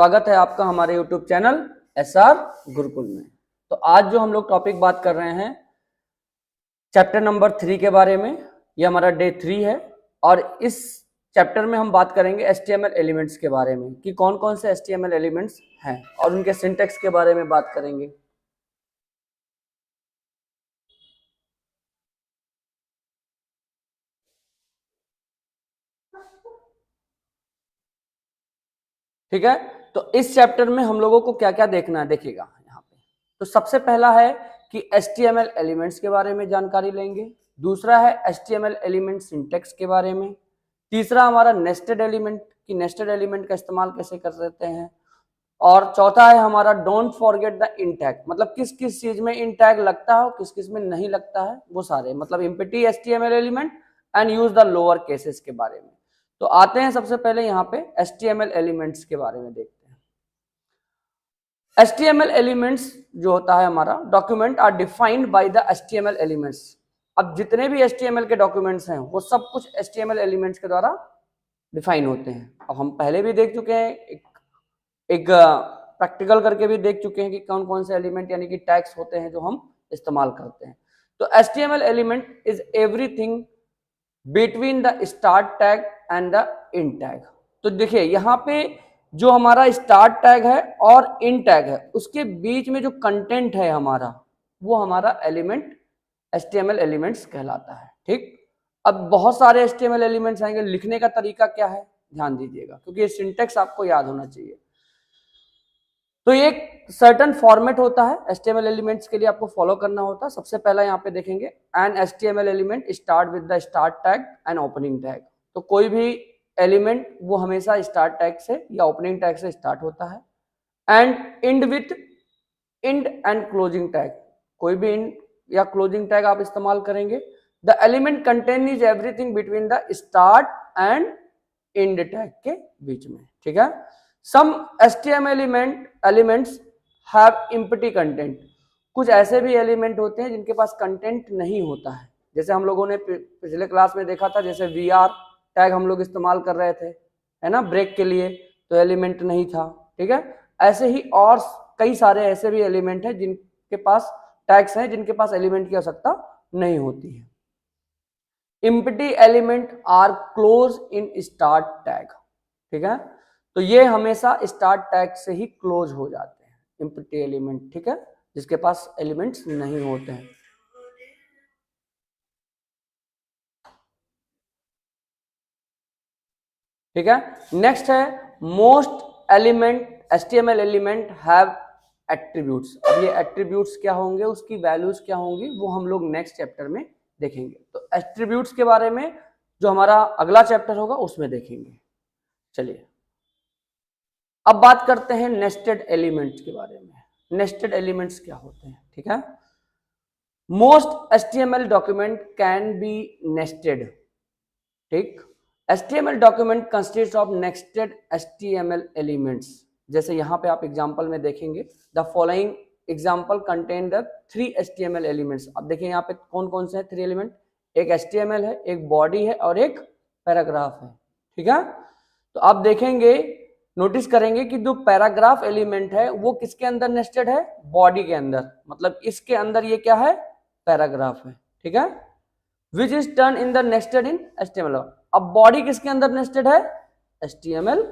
स्वागत है आपका हमारे YouTube चैनल SR गुरुकुल में। तो आज जो हम लोग टॉपिक बात कर रहे हैं चैप्टर नंबर 3 के बारे में। ये हमारा डे 3 है और इस चैप्टर में हम बात करेंगे HTML एलिमेंट्स के बारे में कि कौन कौन से HTML एलिमेंट्स हैं और उनके सिंटैक्स के बारे में बात करेंगे। ठीक है, तो इस चैप्टर में हम लोगों को क्या क्या देखना है देखिएगा यहाँ पे। तो सबसे पहला है कि HTML एलिमेंट्स के बारे में जानकारी लेंगे। दूसरा है HTML एलिमेंट सिंटैक्स के बारे में। तीसरा हमारा नेस्टेड एलिमेंट कि नेस्टेड एलिमेंट का इस्तेमाल कैसे कर सकते हैं। और चौथा है हमारा don't forget the in tag, मतलब किस किस चीज में इन टैग लगता है और किस किस में नहीं लगता है, वो सारे मतलब empty HTML element and use the lower cases के बारे में। तो आते हैं सबसे पहले यहाँ पे HTML एलिमेंट्स के बारे में देखते हैं। HTML एलिमेंट्स जो होता है हमारा document are defined by the HTML elements. अब जितने भी HTML के डॉक्यूमेंट्स हैं वो सब कुछ HTML एलिमेंट्स के द्वारा डिफाइन होते हैं। अब हम पहले भी देख चुके हैं, एक प्रैक्टिकल करके भी देख चुके हैं कि कौन कौन से एलिमेंट यानी कि टैग्स होते हैं जो हम इस्तेमाल करते हैं। तो HTML element is everything between the start tag and the in tag. तो देखिए यहाँ पे जो हमारा स्टार्ट टैग है और इन टैग है उसके बीच में जो कंटेंट है हमारा वो हमारा एलिमेंट HTML एलिमेंट्स कहलाता है। ठीक, अब बहुत सारे HTML एलिमेंट्स आएंगे, लिखने का तरीका क्या है ध्यान दीजिएगा क्योंकि ये सिंटैक्स आपको याद होना चाहिए। तो ये एक सर्टन फॉर्मेट होता है HTML एलिमेंट्स के लिए, आपको फॉलो करना होता है। सबसे पहला यहाँ पे देखेंगे an HTML element start with the start tag and opening tag. तो कोई भी एलिमेंट वो हमेशा स्टार्ट टैग से या ओपनिंग टैग से स्टार्ट होता है। And end with end and closing tag, कोई भी इंड या क्लोजिंग टैग आप इस्तेमाल करेंगे। The element content is everything between the start and end tag के बीच में। ठीक है, some HTML elements have empty content. कुछ ऐसे भी एलिमेंट होते हैं जिनके पास कंटेंट नहीं होता है, जैसे हम लोगों ने पिछले क्लास में देखा था, जैसे VR टैग हम लोग इस्तेमाल कर रहे थे, है ना, ब्रेक के लिए, तो एलिमेंट नहीं था। ठीक है, ऐसे ही और कई सारे ऐसे भी एलिमेंट हैं जिनके पास टैग्स हैं जिनके पास एलिमेंट की आवश्यकता नहीं होती है। Empty element are close in start tag. ठीक है, तो ये हमेशा स्टार्ट टैग से ही क्लोज हो जाते हैं एम्प्टी एलिमेंट। ठीक है, जिसके पास एलिमेंट्स नहीं होते हैं। ठीक है, नेक्स्ट है most element HTML element have attributes. अब ये एट्रीब्यूट्स क्या होंगे, उसकी वैल्यूज क्या होंगी, वो हम लोग नेक्स्ट चैप्टर में देखेंगे। तो एट्रीब्यूट्स के बारे में जो हमारा अगला चैप्टर होगा उसमें देखेंगे। चलिए अब बात करते हैं नेस्टेड एलिमेंट्स के बारे में। नेस्टेड एलिमेंट्स क्या होते हैं। ठीक है, most HTML document can be nested. ठीक, HTML document consist of nested HTML elements. जैसे यहाँ पे आप एग्जांपल में देखेंगे, the following example contain the 3 HTML elements. अब देखिए यहाँ पे कौन कौन से हैं 3 एलिमेंट, एक HTML है, एक बॉडी है और एक पैराग्राफ है। ठीक है, तो आप देखेंगे, नोटिस करेंगे कि जो पैराग्राफ एलिमेंट है वो किसके अंदर नेस्टेड है, बॉडी के अंदर, मतलब इसके अंदर ये क्या है, पैराग्राफ है। ठीक है, which is turn in the nested in HTML। अब बॉडी किसके अंदर नेस्टेड है, HTML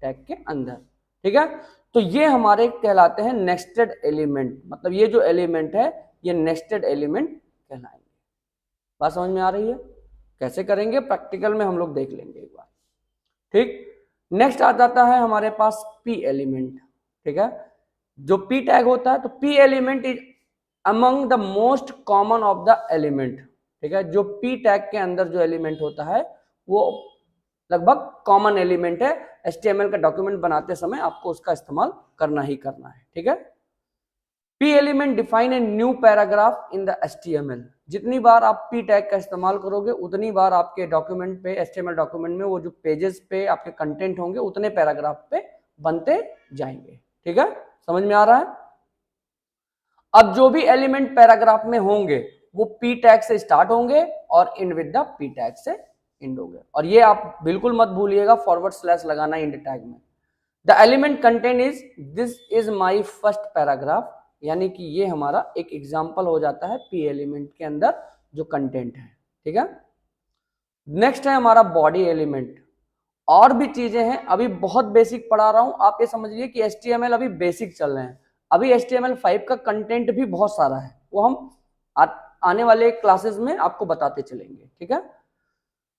टैग के अंदर। ठीक है, तो ये हमारे कहलाते हैं नेस्टेड एलिमेंट, मतलब ये जो एलिमेंट है ये नेस्टेड एलिमेंट कहलाएंगे। बात समझ में आ रही है, कैसे करेंगे प्रैक्टिकल में हम लोग देख लेंगे एक बार। ठीक, नेक्स्ट आ जाता है हमारे पास P एलिमेंट। ठीक है, जो P टैग होता है, तो P element is among the most common of the element. ठीक है, जो P टैग के अंदर जो एलिमेंट होता है वो लगभग कॉमन एलिमेंट है। HTML का डॉक्यूमेंट बनाते समय आपको उसका इस्तेमाल करना ही करना है। ठीक है, P element define a new paragraph in the HTML। जितनी बार आप P टैग का इस्तेमाल करोगे उतनी बार आपके डॉक्यूमेंट पे, HTML डॉक्यूमेंट में वो जो पेजेस पे आपके कंटेंट होंगे उतने पैराग्राफ पे बनते जाएंगे। ठीक है, समझ में आ रहा है। अब जो भी एलिमेंट पैराग्राफ में होंगे वो P टैग से स्टार्ट होंगे और end with the P tag से इंड होंगे। और ये आप बिल्कुल मत भूलिएगा फॉरवर्ड स्लैश लगाना इंड टैग में, the element content is this is my first paragraph, यानी कि ये हमारा एक एग्जाम्पल हो जाता है पी एलिमेंट के अंदर जो कंटेंट है। ठीक है, नेक्स्ट है हमारा बॉडी एलिमेंट। और भी चीजें हैं, अभी बहुत बेसिक पढ़ा रहा हूं, आप ये समझिए कि HTML अभी बेसिक चल रहे हैं। अभी HTML5 का कंटेंट भी बहुत सारा है, वो हम आने वाले क्लासेस में आपको बताते चलेंगे। ठीक है,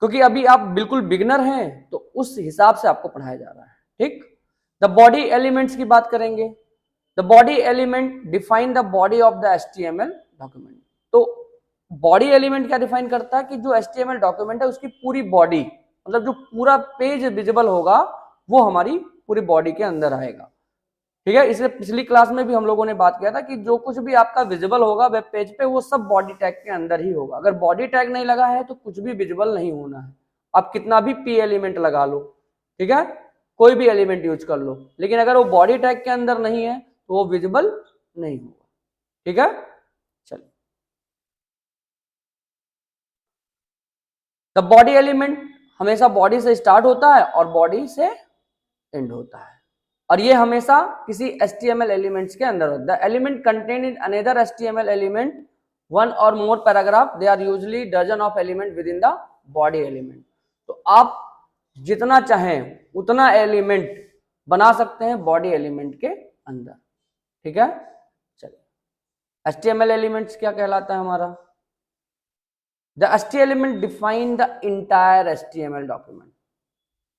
क्योंकि अभी आप बिल्कुल बिगनर हैं तो उस हिसाब से आपको पढ़ाया जा रहा है। ठीक, द बॉडी एलिमेंट्स की बात करेंगे। The body element define the body of the HTML document. तो बॉडी एलिमेंट क्या डिफाइन करता है कि जो HTML डॉक्यूमेंट है उसकी पूरी बॉडी, मतलब जो पूरा पेज विजिबल होगा वो हमारी पूरी बॉडी के अंदर आएगा। ठीक है, इसलिए पिछली क्लास में भी हम लोगों ने बात किया था कि जो कुछ भी आपका विजिबल होगा वेब पेज पे वो सब बॉडी टैग के अंदर ही होगा। अगर बॉडी टैग नहीं लगा है तो कुछ भी विजिबल नहीं होना है, आप कितना भी पी एलिमेंट लगा लो। ठीक है, कोई भी एलिमेंट यूज कर लो, लेकिन अगर वो बॉडी टैग के अंदर नहीं है तो वो विजिबल नहीं होगा। ठीक है, चलिए, द बॉडी एलिमेंट हमेशा बॉडी से स्टार्ट होता है और बॉडी से एंड होता है, और ये हमेशा किसी HTML एलिमेंट्स के अंदर होता है। Element contain in another HTML element one or more paragraph, they are usually dozen of element within the body element. तो आप जितना चाहें उतना एलिमेंट बना सकते हैं बॉडी एलिमेंट के अंदर। ठीक है, चलिए, HTML एलिमेंट्स क्या कहलाता है हमारा? The HTML element define the entire HTML document।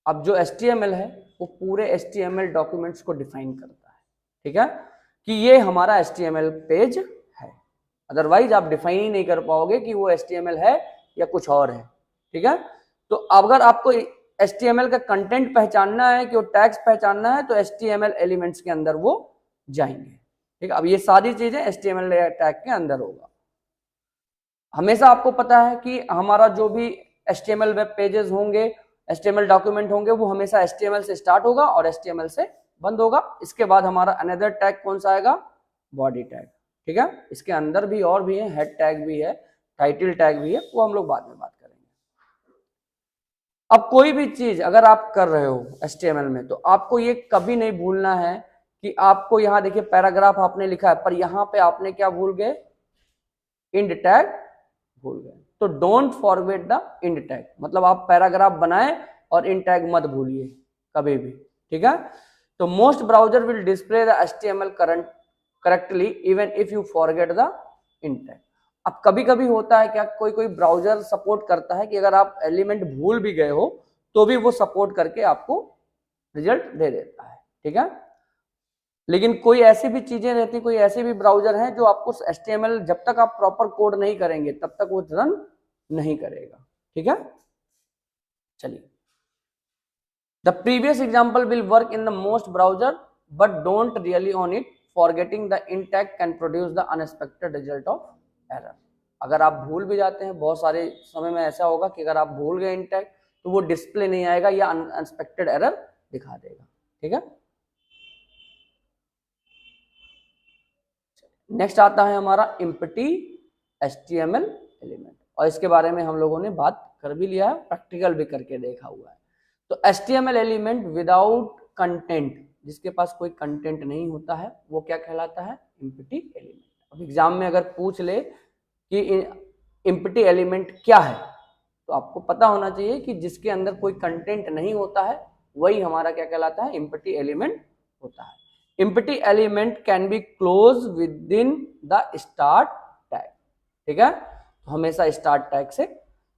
अब जो HTML है वो पूरे HTML डॉक्यूमेंट्स को डिफाइन करता है। ठीक है, कि ये हमारा HTML पेज है, अदरवाइज आप डिफाइन ही नहीं कर पाओगे कि वो HTML है या कुछ और है। ठीक है, तो अगर आपको HTML का कंटेंट पहचानना है, कि वो टैग्स पहचानना है, तो HTML एलिमेंट्स के अंदर वो जाएंगे। ठीक है, अब ये सारी चीजें HTML टैग के अंदर होगा। हमेशा आपको पता है कि हमारा जो भी HTML वेब पेजेस होंगे, HTML डॉक्यूमेंट होंगे, वो हमेशा HTML से स्टार्ट होगा और HTML से बंद होगा। इसके बाद हमारा अनदर टैग कौन सा आएगा? Body tag. ठीक है, इसके अंदर भी और भी है, हेड टैग भी है, टाइटल टैग भी है, वो हम लोग बाद में बात करेंगे। अब कोई भी चीज अगर आप कर रहे हो HTML में, तो आपको ये कभी नहीं भूलना है कि आपको यहाँ देखिए पैराग्राफ आपने लिखा है, पर यहाँ पे आपने क्या भूल गए? इंड टैग भूल गए। तो don't forget the end tag, मतलब आप पैराग्राफ बनाएं और इंड टैग मत भूलिए कभी भी। ठीक है, तो most browser will display the HTML correctly even if you forget the end tag. अब कभी कभी होता है क्या, कोई कोई ब्राउजर सपोर्ट करता है कि अगर आप एलिमेंट भूल भी गए हो तो भी वो सपोर्ट करके आपको रिजल्ट दे देता है। ठीक है, लेकिन कोई ऐसी भी चीजें रहती, कोई ऐसे भी ब्राउजर हैं जो आपको HTML जब तक आप प्रॉपर कोड नहीं करेंगे तब तक वो रन नहीं करेगा। ठीक है, चलिए, the previous example will work in the most browser but don't rely on it, forgetting the end tag can produce the unexpected result of error. अगर आप भूल भी जाते हैं, बहुत सारे समय में ऐसा होगा कि अगर आप भूल गए इंड टैग तो वो डिस्प्ले नहीं आएगा या अनएक्सपेक्टेड एरर दिखा देगा। ठीक है, नेक्स्ट आता है हमारा एम्प्टी HTML एलिमेंट, और इसके बारे में हम लोगों ने बात कर भी लिया है, प्रैक्टिकल भी करके देखा हुआ है। तो HTML एलिमेंट विदाउट कंटेंट, जिसके पास कोई कंटेंट नहीं होता है, वो क्या कहलाता है? Empty element. अब एग्जाम में अगर पूछ ले कि एम्प्टी एलिमेंट क्या है, तो आपको पता होना चाहिए कि जिसके अंदर कोई कंटेंट नहीं होता है वही हमारा क्या कहलाता है? एम्प्टी एलिमेंट होता है। Empty element can be close with in the start tag. ठीक है, तो हमेशा स्टार्ट टैग से,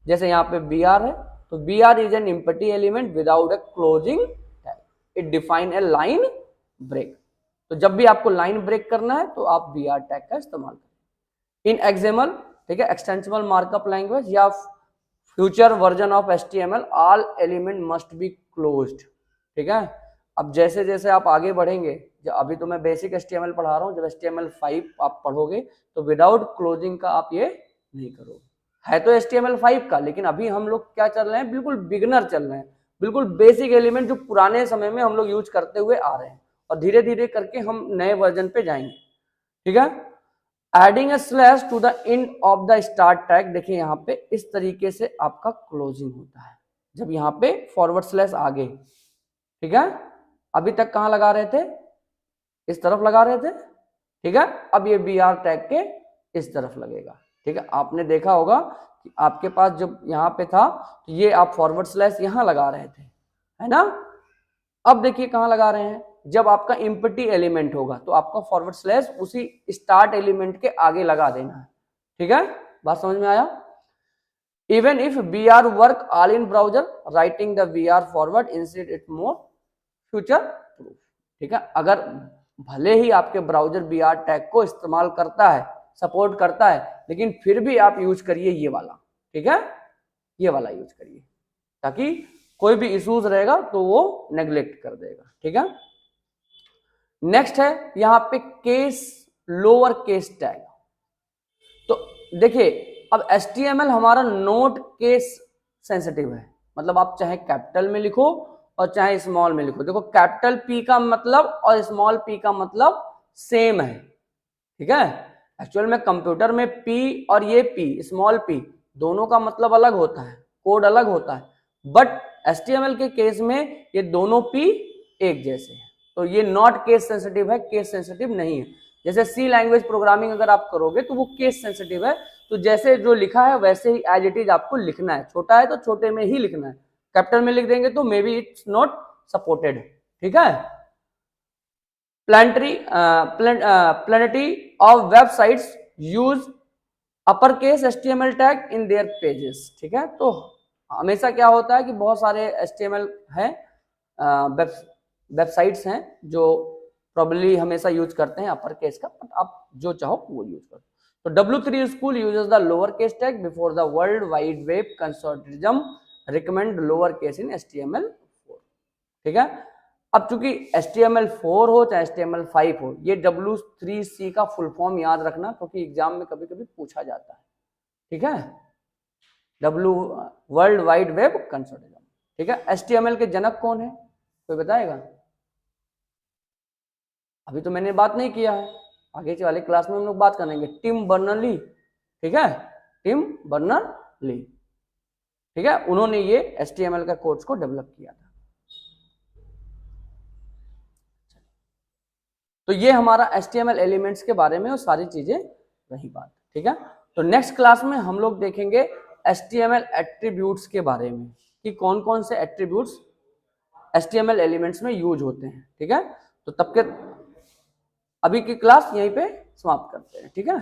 जैसे यहाँ पे BR है, तो BR is an empty element without a closing tag, it define a line break. तो जब भी आपको लाइन ब्रेक करना है तो आप BR टैग का इस्तेमाल करें। इन XML, ठीक है, एक्सटेंसिबल मार्कअप लैंग्वेज या future version of HTML, all element must be closed. ठीक है, अब जैसे जैसे आप आगे बढ़ेंगे, अभी तो मैं बेसिक HTML पढ़ा रहा हूँ, जब HTML5 आप पढ़ोगे तो विदाउट क्लोजिंग का आप ये नहीं करोगे। है तो HTML5 का, लेकिन अभी हम लोग क्या चल रहे हैं? बिल्कुल बिगनर चल रहे हैं, बिल्कुल बेसिक एलिमेंट जो पुराने समय में हम लोग यूज करते हुए आ रहे हैं, और धीरे धीरे करके हम नए वर्जन पे जाएंगे। ठीक है, adding a slash to the end of the start tag, देखिए यहाँ पे इस तरीके से आपका क्लोजिंग होता है, जब यहाँ पे फॉरवर्ड स्लैश आगे। ठीक है, अभी तक कहाँ लगा रहे थे, इस तरफ लगा रहे थे, ठीक है। अब ये बी आर टैग के इस तरफ लगेगा, ठीक है। आपने देखा होगा कि आपके पास जब यहाँ पे था तो ये आप फॉरवर्ड स्लैश यहाँ लगा रहे थे, है ना। अब देखिए कहाँ लगा रहे हैं, जब आपका इम्पटी एलिमेंट होगा तो आपका फॉरवर्ड स्लैश उसी स्टार्ट एलिमेंट के आगे लगा देना है, ठीक है। बात समझ में आया। Even if B R work all in browser, writing the B R forward instead it more future proof, ठीक है। अगर भले ही आपके ब्राउजर बी आर टैग को इस्तेमाल करता है, सपोर्ट करता है, लेकिन फिर भी आप यूज करिए ये वाला, ठीक है, ये वाला यूज करिए, ताकि कोई भी इश्यूज रहेगा तो वो नेग्लेक्ट कर देगा, ठीक है। नेक्स्ट है यहाँ पे केस, लोअर केस टैग। तो देखिए अब HTML हमारा नोट केस सेंसिटिव है, मतलब आप चाहे कैपिटल में लिखो और चाहे स्मॉल में लिखो। देखो कैपिटल P का मतलब और स्मॉल p का मतलब सेम है, ठीक है। एक्चुअल में कंप्यूटर में P और ये P, स्मॉल p, दोनों का मतलब अलग होता है, कोड अलग होता है, बट HTML के केस में ये दोनों P एक जैसे हैं, तो ये नॉट केस सेंसिटिव है, केस सेंसिटिव नहीं है। जैसे C लैंग्वेज प्रोग्रामिंग अगर आप करोगे तो वो केस सेंसिटिव है, तो जैसे जो लिखा है वैसे ही एज इट इज आपको लिखना है, छोटा है तो छोटे में ही लिखना है, कैपिटल में लिख देंगे तो may be it's not supported, ठीक है। प्लेनिटी of websites use upper case HTML tag in their pages, ठीक है। तो हमेशा क्या होता है कि बहुत सारे HTML हैं, वेबसाइट्स हैं जो प्रॉब्ली हमेशा यूज करते हैं अपर केस का, बट आप जो चाहो वो यूज करो। तो W3 school uses the lower case tag before the world wide web consortium recommend lower case in HTML4, ठीक है। अब चूंकि HTML4 हो चाहे HTML5 हो, ये W3C का फुल फॉर्म याद रखना, क्योंकि एग्जाम में कभी कभी पूछा जाता है, ठीक है। वर्ल्ड वाइड वेब कंसोर्टियम, ठीक है। HTML के जनक कौन है, कोई बताएगा? अभी तो मैंने बात नहीं किया है, आगे वाले क्लास में हम लोग बात करेंगे। टिम बर्नर्ली, ठीक है, टिम बर्नर्ली, ठीक है, उन्होंने ये HTML का कोड्स को डेवलप किया था। तो ये हमारा HTML एलिमेंट्स के बारे में और सारी चीजें रही बात, ठीक है। तो नेक्स्ट क्लास में हम लोग देखेंगे HTML एट्रीब्यूट्स के बारे में, कि कौन कौन से एट्रीब्यूट्स HTML एलिमेंट्स में यूज होते हैं, ठीक है। तो तब के अभी की क्लास यहीं पे समाप्त करते हैं, ठीक है।